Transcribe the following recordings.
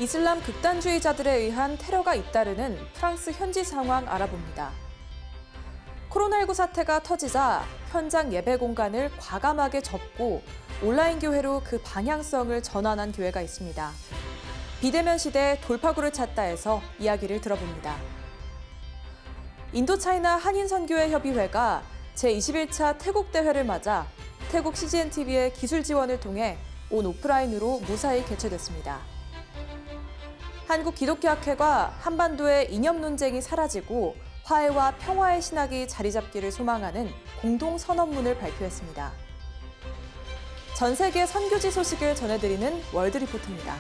이슬람 극단주의자들에 의한 테러가 잇따르는 프랑스 현지 상황 알아봅니다. 코로나19 사태가 터지자 현장 예배 공간을 과감하게 접고 온라인 교회로 그 방향성을 전환한 교회가 있습니다. 비대면 시대 돌파구를 찾다 해서 이야기를 들어봅니다. 인도차이나 한인선교회협의회가 제21차 태국 대회를 맞아 태국 CGN-TV의 기술 지원을 통해 온 오프라인으로 무사히 개최됐습니다. 한국기독교학회가 한반도의 이념 논쟁이 사라지고 화해와 평화의 신학이 자리 잡기를 소망하는 공동 선언문을 발표했습니다. 전 세계 선교지 소식을 전해드리는 월드리포트입니다.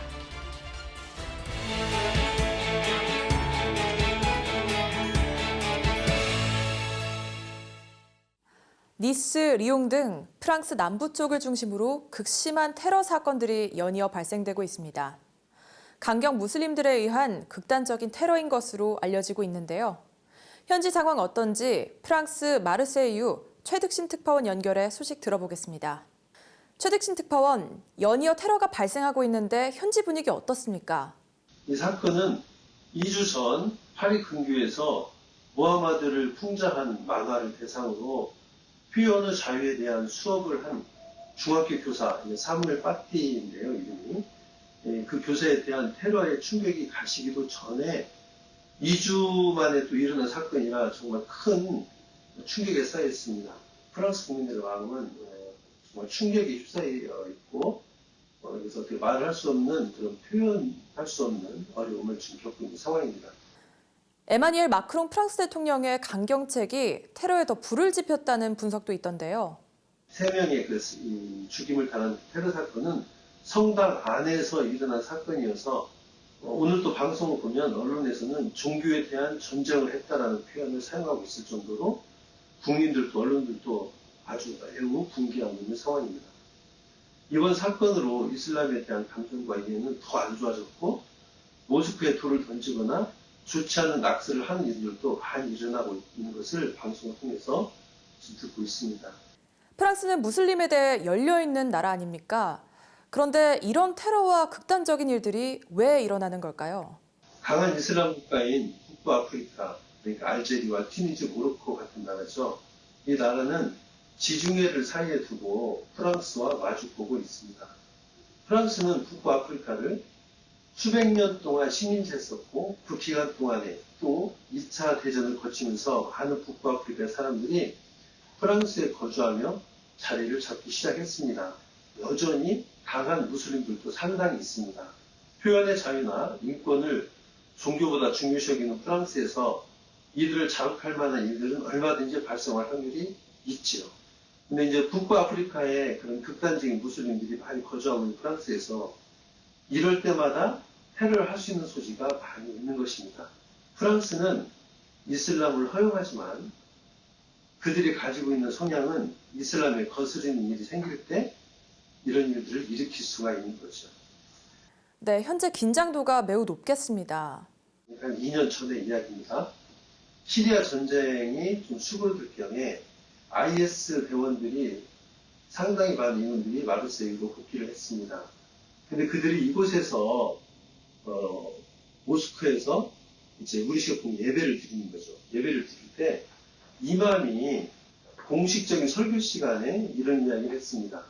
니스, 리옹 등 프랑스 남부 쪽을 중심으로 극심한 테러 사건들이 연이어 발생되고 있습니다. 강경 무슬림들에 의한 극단적인 테러인 것으로 알려지고 있는데요. 현지 상황 어떤지 프랑스 마르세유 최득신 특파원 연결해 소식 들어보겠습니다. 최득신 특파원, 연이어 테러가 발생하고 있는데 현지 분위기 어떻습니까? 이 사건은 2주 전 파리 근교에서 무하마드를 풍자한 만화를 대상으로 표현의 자유에 대한 수업을 한 중학교 교사 사무엘 파티인데요, 이름이. 그 교사에 대한 테러의 충격이 가시기도 전에 2주 만에 또 일어난 사건이라 정말 큰 충격에 쌓였습니다. 프랑스 국민들의 마음은 정말 충격에 휩싸여 있고, 그래서 어떻게 말을 할 수 없는 그런 표현할 수 없는 어려움을 지금 겪고 있는 상황입니다. 에마뉘엘 마크롱 프랑스 대통령의 강경책이 테러에 더 불을 지폈다는 분석도 있던데요. 3명의 죽임을 당한 테러 사건은 성당 안에서 일어난 사건이어서 오늘 또 방송을 보면 언론에서는 종교에 대한 전쟁을 했다라는 표현을 사용하고 있을 정도로 국민들도 언론들도 아주 매우 분개하고 있는 상황입니다. 이번 사건으로 이슬람에 대한 감정과 이해는 더 안 좋아졌고 모스크에 돌을 던지거나 좋지 않은 낙서를 하는 일들도 많이 일어나고 있는 것을 방송을 통해서 지금 듣고 있습니다. 프랑스는 무슬림에 대해 열려있는 나라 아닙니까? 그런데 이런 테러와 극단적인 일들이 왜 일어나는 걸까요? 강한 이슬람 국가인 북부아프리카, 그러니까 알제리와 튀니지, 모로코 같은 나라죠. 이 나라는 지중해를 사이에 두고 프랑스와 마주보고 있습니다. 프랑스는 북부아프리카를 수백 년 동안 식민지했었고 그 기간 동안에 또 2차 대전을 거치면서 많은 북부아프리카 사람들이 프랑스에 거주하며 자리를 잡기 시작했습니다. 여전히 강한 무슬림들도 상당히 있습니다. 표현의 자유나 인권을 종교보다 중요시 여기는 프랑스에서 이들을 자극할 만한 일들은 얼마든지 발생할 확률이 있지요. 근데 이제 북부아프리카에 그런 극단적인 무슬림들이 많이 거주하고 있는 프랑스에서 이럴 때마다 테러를 할 수 있는 소지가 많이 있는 것입니다. 프랑스는 이슬람을 허용하지만 그들이 가지고 있는 성향은 이슬람에 거스르는 일이 생길 때 이런 일들을 일으킬 수가 있는 거죠. 네, 현재 긴장도가 매우 높겠습니다. 한 2년 전의 이야기입니다. 시리아 전쟁이 좀 수그러들 경에 IS 대원들이 상당히 많은 인원들이 마르세유로 복귀를 했습니다. 근데 그들이 이곳에서 모스크에서 이제 우리식으로 보면 예배를 드리는 거죠. 예배를 드릴 때 이맘이 공식적인 설교 시간에 이런 이야기를 했습니다.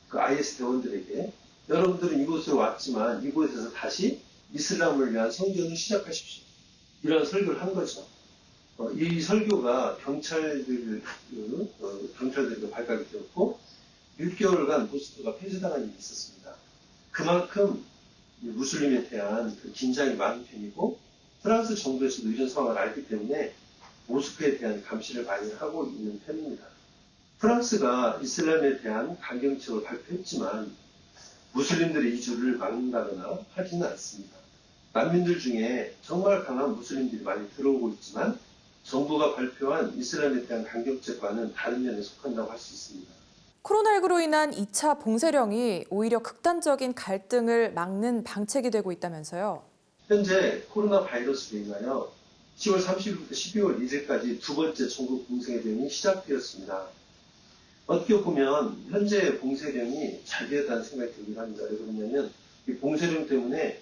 그 IS 대원들에게 여러분들은 이곳으로 왔지만 이곳에서 다시 이슬람을 위한 성전을 시작하십시오. 이런 설교를 한 거죠. 이 설교가 경찰들과 발각이 되었고 6개월간 모스크가 폐쇄당한 일이 있었습니다. 그만큼 무슬림에 대한 그 긴장이 많은 편이고 프랑스 정부에서도 이런 상황을 알기 때문에 모스크에 대한 감시를 많이 하고 있는 편입니다. 프랑스가 이슬람에 대한 강경책을 발표했지만 무슬림들의 이주를 막는다거나 하지는 않습니다. 난민들 중에 정말 강한 무슬림들이 많이 들어오고 있지만 정부가 발표한 이슬람에 대한 강경책과는 다른 면에 속한다고 할 수 있습니다. 코로나19로 인한 2차 봉쇄령이 오히려 극단적인 갈등을 막는 방책이 되고 있다면서요? 현재 코로나 바이러스로 인하여 10월 30일부터 12월 2일까지 두 번째 전국 봉쇄령이 시작되었습니다. 어떻게 보면 현재 봉쇄령이 잘 되었다는 생각이 들긴 합니다. 왜 그러냐면 이 봉쇄령 때문에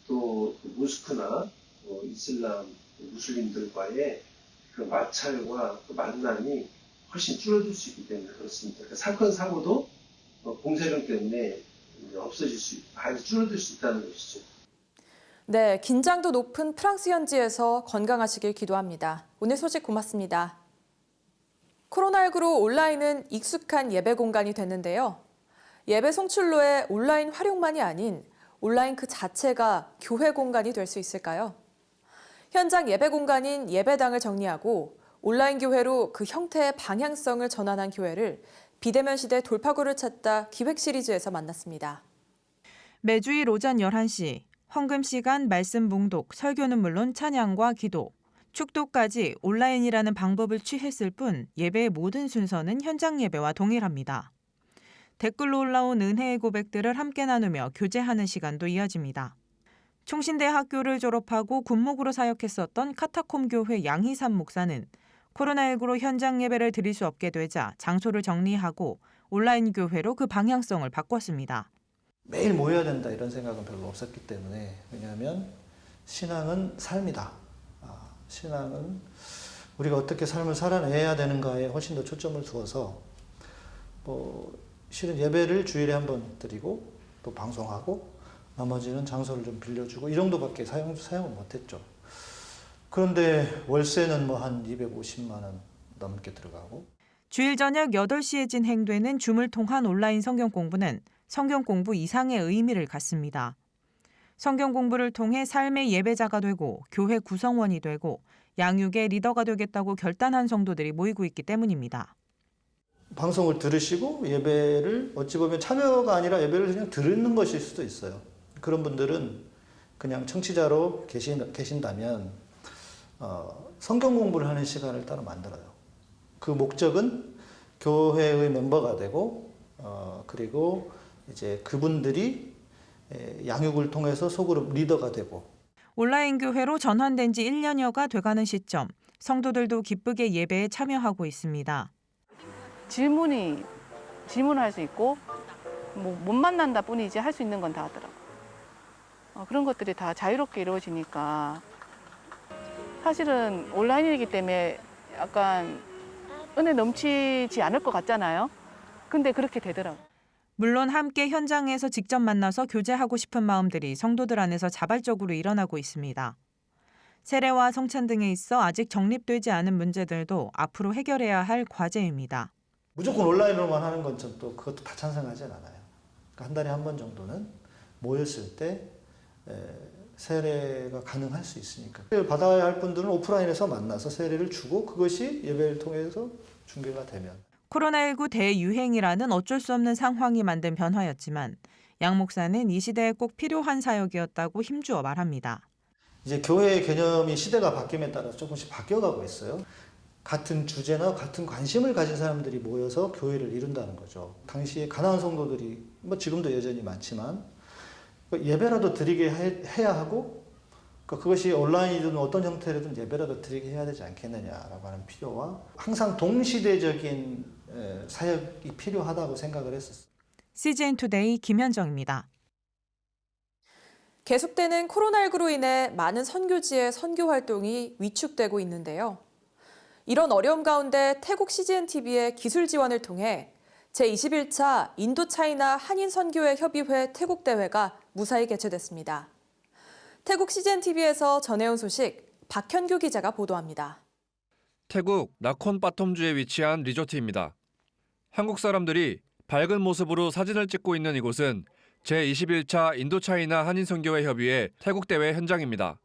또 모스크나 이슬람 무슬림들과의 그 마찰과 그 만남이 훨씬 줄어들 수 있기 때문에 그렇습니다. 그러니까 사건 사고도 공세령 때문에 많이 줄어들 수 있다는 것이죠. 네, 긴장도 높은 프랑스 현지에서 건강하시길 기도합니다. 오늘 소식 고맙습니다. 코로나19로 온라인은 익숙한 예배 공간이 됐는데요. 예배 송출로의 온라인 활용만이 아닌 온라인 그 자체가 교회 공간이 될 수 있을까요? 현장 예배 공간인 예배당을 정리하고 온라인 교회로 그 형태의 방향성을 전환한 교회를 비대면 시대 돌파구를 찾다 기획 시리즈에서 만났습니다. 매주일 오전 11시 헌금 시간 말씀 봉독, 설교는 물론 찬양과 기도, 축도까지 온라인이라는 방법을 취했을 뿐 예배의 모든 순서는 현장 예배와 동일합니다. 댓글로 올라온 은혜의 고백들을 함께 나누며 교제하는 시간도 이어집니다. 총신대 학교를 졸업하고 군목으로 사역했었던 카타콤 교회 양희삼 목사는 코로나19로 현장 예배를 드릴 수 없게 되자 장소를 정리하고 온라인 교회로 그 방향성을 바꿨습니다. 매일 모여야 된다 이런 생각은 별로 없었기 때문에, 왜냐하면 신앙은 삶이다. 신앙은 우리가 어떻게 삶을 살아내야 되는가에 훨씬 더 초점을 두어서 실은 예배를 주일에 한 번 드리고 또 방송하고 나머지는 장소를 좀 빌려주고 이 정도밖에 사용을 못했죠. 그런데 월세는 한 250만 원 넘게 들어가고. 주일 저녁 8시에 진행되는 줌을 통한 온라인 성경 공부는 성경 공부 이상의 의미를 갖습니다. 성경 공부를 통해 삶의 예배자가 되고 교회 구성원이 되고 양육의 리더가 되겠다고 결단한 성도들이 모이고 있기 때문입니다. 방송을 들으시고 예배를 어찌 보면 참여가 아니라 예배를 그냥 듣는 것일 수도 있어요. 그런 분들은 그냥 청취자로 계신다면 성경 공부를 하는 시간을 따로 만들어요. 그 목적은 교회의 멤버가 되고 그리고 이제 그분들이 양육을 통해서 소그룹 리더가 되고. 온라인 교회로 전환된 지 1년여가 돼가는 시점, 성도들도 기쁘게 예배에 참여하고 있습니다. 질문을 할 수 있고 못 만난다 뿐이지 할 수 있는 건 다 하더라고요. 그런 것들이 다 자유롭게 이루어지니까 사실은 온라인이기 때문에 약간 은혜 넘치지 않을 것 같잖아요. 근데 그렇게 되더라고요. 물론 함께 현장에서 직접 만나서 교제하고 싶은 마음들이 성도들 안에서 자발적으로 일어나고 있습니다. 세례와 성찬 등에 있어 아직 정립되지 않은 문제들도 앞으로 해결해야 할 과제입니다. 무조건 온라인으로만 하는 건 좀 또 그것도 다 찬성하진 않아요. 그러니까 한 달에 한 번 정도는 모였을 때 세례가 가능할 수 있으니까. 세례를 받아야 할 분들은 오프라인에서 만나서 세례를 주고 그것이 예배를 통해서 중계가 되면. 코로나19 대유행이라는 어쩔 수 없는 상황이 만든 변화였지만 양 목사는 이 시대에 꼭 필요한 사역이었다고 힘주어 말합니다. 이제 교회의 개념이 시대가 바뀜에 따라 조금씩 바뀌어가고 있어요. 같은 주제나 같은 관심을 가진 사람들이 모여서 교회를 이룬다는 거죠. 당시에 가난한 성도들이 지금도 여전히 많지만 예배라도 드리게 해야 하고 그것이 온라인이든 어떤 형태로든 예배라도 드리게 해야 되지 않겠느냐라고 하는 필요와 항상 동시대적인 사역이 필요하다고 생각을 했었어요. CGN투데이 김현정입니다. 계속되는 코로나19로 인해 많은 선교지의 선교 활동이 위축되고 있는데요. 이런 어려움 가운데 태국 CGNTV의 기술 지원을 통해 제21차 인도차이나 한인선교회 협의회 태국대회가 무사히 개최됐습니다. 태국 CGNTV에서 전해온 소식 박현규 기자가 보도합니다. 태국 나콘 바톰주에 위치한 리조트입니다. 한국 사람들이 밝은 모습으로 사진을 찍고 있는 이곳은 제21차 인도차이나 한인선교회 협의회 태국대회 현장입니다.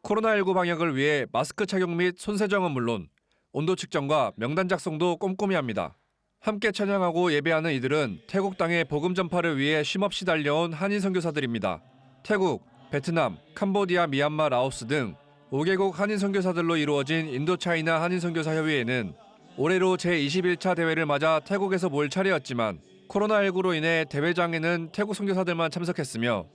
코로나19 방역을 위해 마스크 착용 및 손 세정은 물론 온도 측정과 명단 작성도 꼼꼼히 합니다. 함께 찬양하고 예배하는 이들은 태국 땅의 복음 전파를 위해 쉼없이 달려온 한인 선교사들입니다. 태국, 베트남, 캄보디아, 미얀마, 라오스 등 5개국 한인 선교사들로 이루어진 인도차이나 한인 선교사 협의회는 올해로 제21차 대회를 맞아 태국에서 모일 차례였지만 코로나19로 인해 대회장에는 태국 선교사들만 참석했으며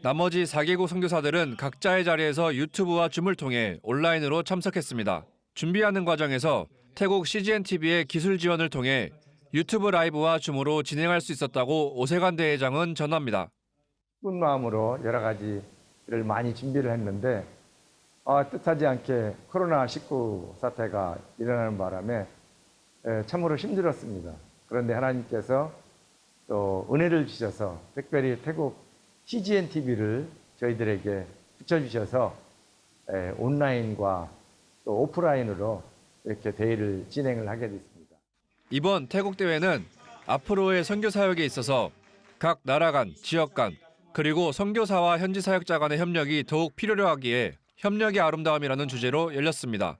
나머지 4개국 선교사들은 각자의 자리에서 유튜브와 줌을 통해 온라인으로 참석했습니다. 준비하는 과정에서 태국 CGNTV의 기술 지원을 통해 유튜브 라이브와 줌으로 진행할 수 있었다고 오세관 대회장은 전합니다. 기쁜 마음으로 여러 가지 많이 준비를 했는데 뜻하지 않게 코로나19 사태가 일어나는 바람에 참으로 힘들었습니다. 그런데 하나님께서 또 은혜를 주셔서 특별히 태국 CGN TV를 저희들에게 붙여주셔서 온라인과 또 오프라인으로 이렇게 대회를 진행을 하게 됐습니다. 이번 태국 대회는 앞으로의 선교 사역에 있어서 각 나라 간, 지역 간, 그리고 선교사와 현지 사역자 간의 협력이 더욱 필요로 하기에 협력의 아름다움이라는 주제로 열렸습니다.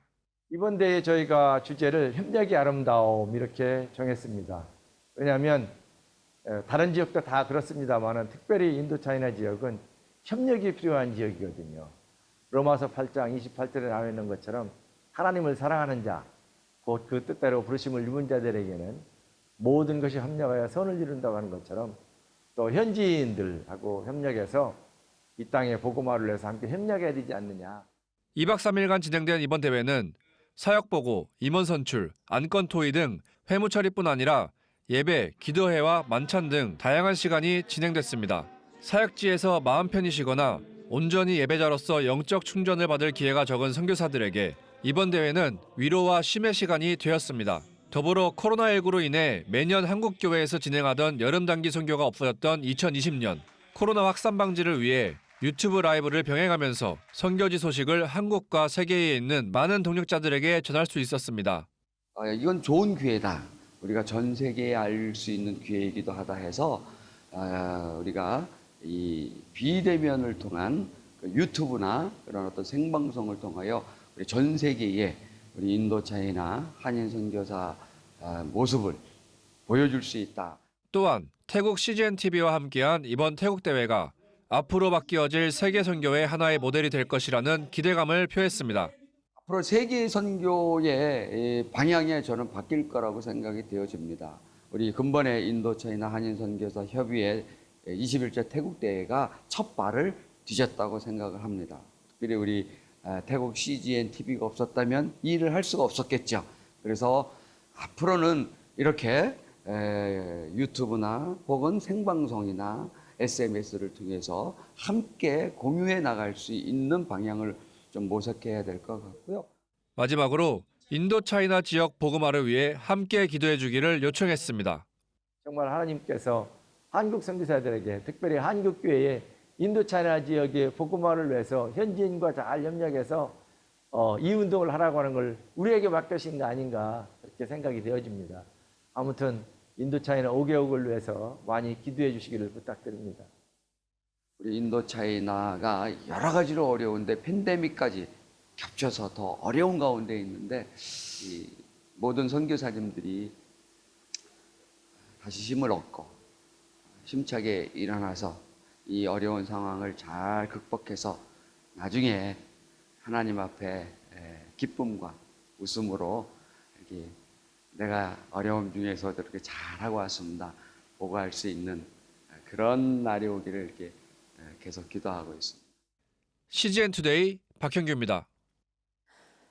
이번 대회 저희가 주제를 협력의 아름다움 이렇게 정했습니다. 왜냐하면 다른 지역도 다 그렇습니다만 특별히 인도차이나 지역은 협력이 필요한 지역이거든요. 로마서 8장 28절에 나와 있는 것처럼 하나님을 사랑하는 자, 곧 그 뜻대로 부르심을 입은 자들에게는 모든 것이 협력하여 선을 이룬다고 하는 것처럼 또 현지인들하고 협력해서 이 땅에 복음화를 위해서 함께 협력해야 되지 않느냐. 2박 3일간 진행된 이번 대회는 사역보고, 임원 선출, 안건 토의 등 회무 처리뿐 아니라 예배, 기도회와 만찬 등 다양한 시간이 진행됐습니다. 사역지에서 마음 편히 쉬거나 온전히 예배자로서 영적 충전을 받을 기회가 적은 선교사들에게 이번 대회는 위로와 쉼의 시간이 되었습니다. 더불어 코로나19로 인해 매년 한국교회에서 진행하던 여름 단기 선교가 없어졌던 2020년, 코로나 확산 방지를 위해 유튜브 라이브를 병행하면서 선교지 소식을 한국과 세계에 있는 많은 동역자들에게 전할 수 있었습니다. 이건 좋은 기회다. 우리가 전 세계에 알 수 있는 기회이기도 하다 해서 우리가 이 비대면을 통한 유튜브나 그런 어떤 생방송을 통하여 우리 전 세계에 우리 인도차이나 한인 선교사 모습을 보여줄 수 있다. 또한 태국 CGN TV와 함께한 이번 태국 대회가 앞으로 바뀌어질 세계 선교의 하나의 모델이 될 것이라는 기대감을 표했습니다. 앞으로 세계 선교의 방향에 저는 바뀔 거라고 생각이 되어집니다. 우리 근본에 인도차이나 한인 선교사 협의회 21차 태국 대회가 첫 발을 뒤졌다고 생각을 합니다. 특별히 우리 태국 CGN TV가 없었다면 이 일을 할 수가 없었겠죠. 그래서 앞으로는 이렇게 유튜브나 혹은 생방송이나 SMS를 통해서 함께 공유해 나갈 수 있는 방향을 좀 모색해야 될 것 같고요. 마지막으로 인도차이나 지역 복음화를 위해 함께 기도해 주기를 요청했습니다. 정말 하나님께서 한국 선교사들에게 특별히 한국교회에 인도차이나 지역의 복음화를 위해서 현지인과 잘 협력해서 이 운동을 하라고 하는 걸 우리에게 맡기신 거 아닌가 그렇게 생각이 되어집니다. 아무튼 인도차이나 5개국을 위해서 많이 기도해 주시기를 부탁드립니다. 우리 인도차이나가 여러 가지로 어려운데 팬데믹까지 겹쳐서 더 어려운 가운데 있는데 이 모든 선교사님들이 다시 힘을 얻고 힘차게 일어나서 이 어려운 상황을 잘 극복해서 나중에 하나님 앞에 기쁨과 웃음으로 이렇게 내가 어려움 중에서도 이렇게 잘하고 왔습니다. 보고할 수 있는 그런 날이 오기를 이렇게 계속 기도하고 있습니다. CGN 투데이 박형규입니다.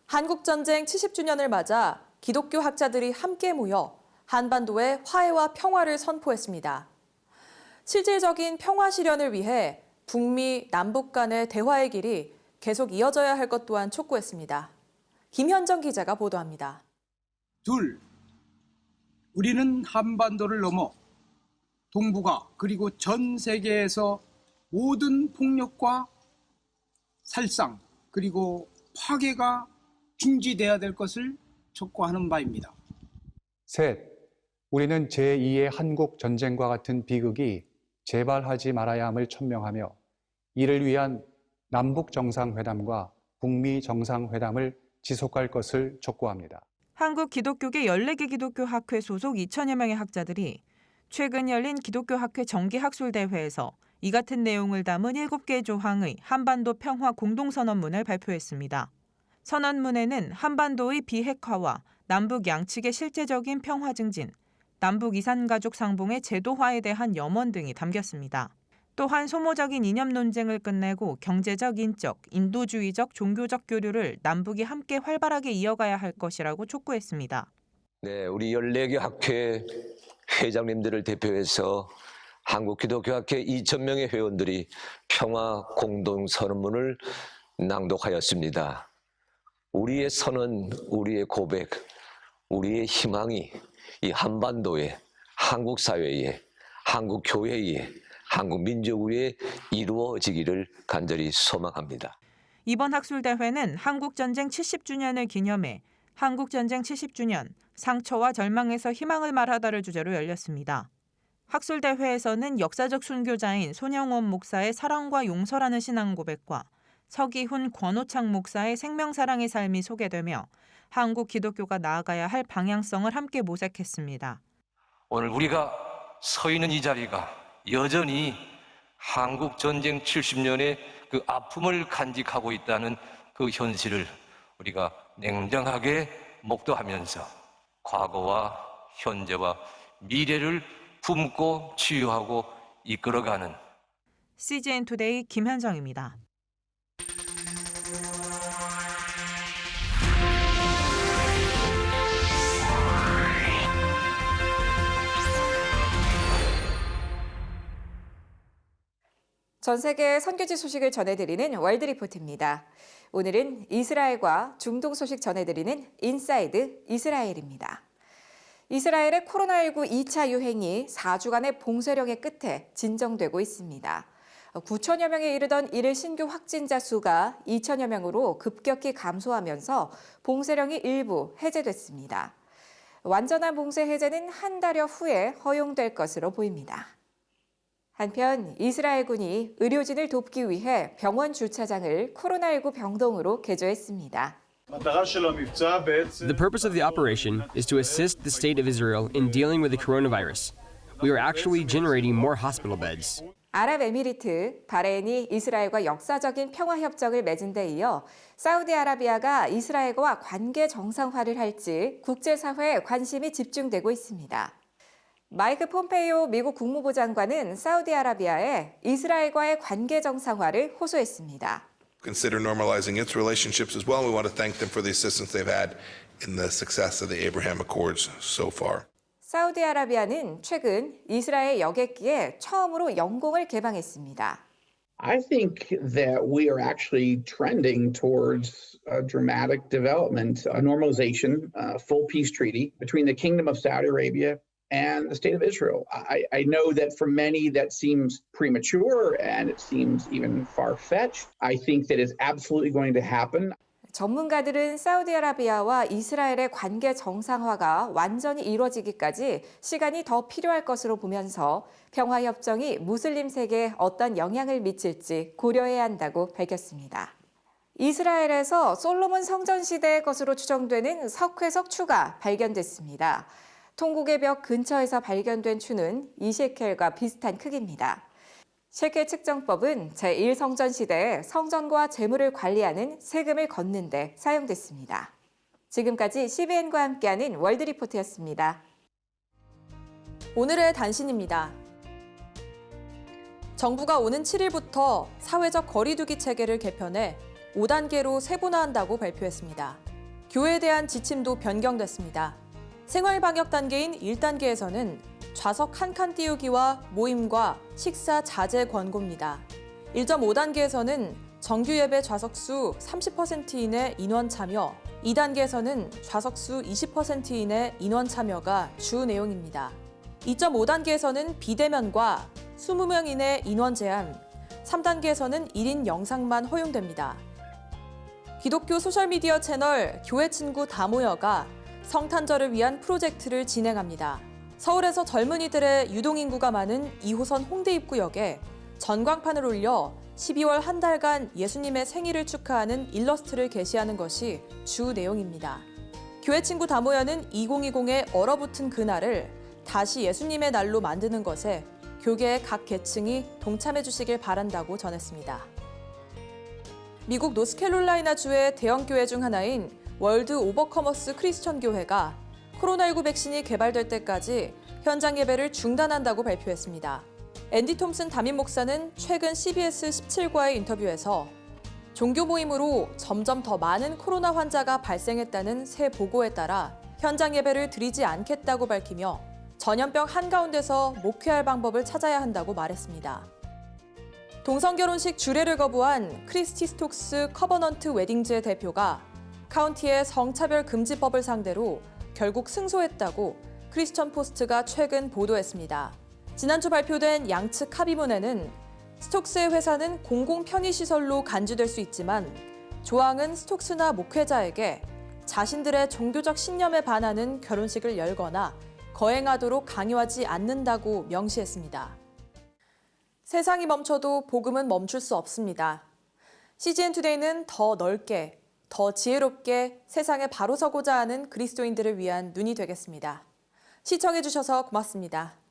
한국전쟁 70주년을 맞아 기독교 학자들이 함께 모여 한반도의 화해와 평화를 선포했습니다. 실질적인 평화 실현을 위해 북미, 남북 간의 대화의 길이 계속 이어져야 할 것 또한 촉구했습니다. 김현정 기자가 보도합니다. 둘, 우리는 한반도를 넘어 동북아 그리고 전 세계에서 모든 폭력과 살상 그리고 파괴가 중지돼야 될 것을 촉구하는 바입니다. 셋, 우리는 제2의 한국 전쟁과 같은 비극이 재발하지 말아야 함을 천명하며 이를 위한 남북 정상회담과 북미 정상회담을 지속할 것을 촉구합니다. 한국 기독교계 14개 기독교 학회 소속 2천여 명의 학자들이 최근 열린 기독교 학회 정기 학술 대회에서 이 같은 내용을 담은 7개 조항의 한반도 평화 공동선언문을 발표했습니다. 선언문에는 한반도의 비핵화와 남북 양측의 실제적인 평화 증진, 남북 이산가족 상봉의 제도화에 대한 염원 등이 담겼습니다. 또한 소모적인 이념 논쟁을 끝내고 경제적, 인적, 인도주의적, 종교적 교류를 남북이 함께 활발하게 이어가야 할 것이라고 촉구했습니다. 네, 우리 14개 학회 회장님들을 대표해서 한국기독교학회 2,000명의 회원들이 평화 공동 선언문을 낭독하였습니다. 우리의 선언, 우리의 고백, 우리의 희망이 이 한반도에, 한국 사회에, 한국 교회에, 한국 민족 위에 이루어지기를 간절히 소망합니다. 이번 학술대회는 한국전쟁 70주년을 기념해 한국전쟁 70주년, 상처와 절망에서 희망을 말하다를 주제로 열렸습니다. 학술대회에서는 역사적 순교자인 손영원 목사의 사랑과 용서라는 신앙 고백과 서기훈 권오창 목사의 생명사랑의 삶이 소개되며 한국 기독교가 나아가야 할 방향성을 함께 모색했습니다. 오늘 우리가 서 있는 이 자리가 여전히 한국 전쟁 70년의 그 아픔을 간직하고 있다는 그 현실을 우리가 냉정하게 목도하면서 과거와 현재와 미래를 품고 치유하고 이끌어가는 CGN 투데이 김현정입니다. 전 세계 선교지 소식을 전해드리는 월드리포트입니다. 오늘은 이스라엘과 중동 소식 전해드리는 인사이드 이스라엘입니다. 이스라엘의 코로나19 2차 유행이 4주간의 봉쇄령의 끝에 진정되고 있습니다. 9천여 명에 이르던 1일 신규 확진자 수가 2천여 명으로 급격히 감소하면서 봉쇄령이 일부 해제됐습니다. 완전한 봉쇄 해제는 한 달여 후에 허용될 것으로 보입니다. 한편 이스라엘군이 의료진을 돕기 위해 병원 주차장을 코로나19 병동으로 개조했습니다. The purpose of the operation is to assist the state of Israel in dealing with the coronavirus. We are actually generating more hospital beds. 아랍에미리트, 바레인이 이스라엘과 역사적인 평화협정을 맺은 데 이어 사우디아라비아가 이스라엘과 관계 정상화를 할지 국제사회에 관심이 집중되고 있습니다. 마이크 폼페이오 미국 국무부 장관은 사우디아라비아에 이스라엘과의 관계 정상화를 호소했습니다. Consider normalizing its relationships as well. We want to thank them for the assistance they've had in the success of the Abraham Accords so far. 사우디아라비아는 최근 이스라엘 여객기에 처음으로 영공을 개방했습니다. I think that we are actually trending towards a dramatic development, a normalization, a full peace treaty between the Kingdom of Saudi Arabia and the state of Israel. I know that for many that seems premature and it seems even far-fetched. I think that is absolutely going to happen. 전문가들은 사우디아라비아와 이스라엘의 관계 정상화가 완전히 이루어지기까지 시간이 더 필요할 것으로 보면서 평화협정이 무슬림 세계에 어떤 영향을 미칠지 고려해야 한다고 밝혔습니다. 이스라엘에서 솔로몬 성전 시대의 것으로 추정되는 석회석 추가 발견됐습니다. 통곡의 벽 근처에서 발견된 추는 2셰켈과 비슷한 크기입니다. 셰켈 측정법은 제1성전 시대에 성전과 재물을 관리하는 세금을 걷는 데 사용됐습니다. 지금까지 CBN과 함께하는 월드리포트였습니다. 오늘의 단신입니다. 정부가 오는 7일부터 사회적 거리두기 체계를 개편해 5단계로 세분화한다고 발표했습니다. 교회에 대한 지침도 변경됐습니다. 생활방역 단계인 1단계에서는 좌석 한 칸 띄우기와 모임과 식사 자제 권고입니다. 1.5단계에서는 정규 예배 좌석수 30% 이내 인원 참여, 2단계에서는 좌석수 20% 이내 인원 참여가 주 내용입니다. 2.5단계에서는 비대면과 20명 이내 인원 제한, 3단계에서는 1인 영상만 허용됩니다. 기독교 소셜미디어 채널 교회 친구 다 모여가 성탄절을 위한 프로젝트를 진행합니다. 서울에서 젊은이들의 유동인구가 많은 2호선 홍대 입구역에 전광판을 올려 12월 한 달간 예수님의 생일을 축하하는 일러스트를 게시하는 것이 주 내용입니다. 교회 친구 다 모여는 2020에 얼어붙은 그날을 다시 예수님의 날로 만드는 것에 교계의 각 계층이 동참해 주시길 바란다고 전했습니다. 미국 노스캐롤라이나주의 대형 교회 중 하나인 월드 오버커머스 크리스천 교회가 코로나19 백신이 개발될 때까지 현장 예배를 중단한다고 발표했습니다. 앤디 톰슨 담임 목사는 최근 CBS 17과의 인터뷰에서 종교 모임으로 점점 더 많은 코로나 환자가 발생했다는 새 보고에 따라 현장 예배를 드리지 않겠다고 밝히며 전염병 한가운데서 목회할 방법을 찾아야 한다고 말했습니다. 동성결혼식 주례를 거부한 크리스티 스톡스 커버넌트 웨딩즈의 대표가 카운티의 성차별 금지법을 상대로 결국 승소했다고 크리스천 포스트가 최근 보도했습니다. 지난주 발표된 양측 합의문에는 스톡스의 회사는 공공 편의시설로 간주될 수 있지만 조항은 스톡스나 목회자에게 자신들의 종교적 신념에 반하는 결혼식을 열거나 거행하도록 강요하지 않는다고 명시했습니다. 세상이 멈춰도 복음은 멈출 수 없습니다. CGN투데이는 더 넓게, 더 지혜롭게 세상에 바로 서고자 하는 그리스도인들을 위한 눈이 되겠습니다. 시청해주셔서 고맙습니다.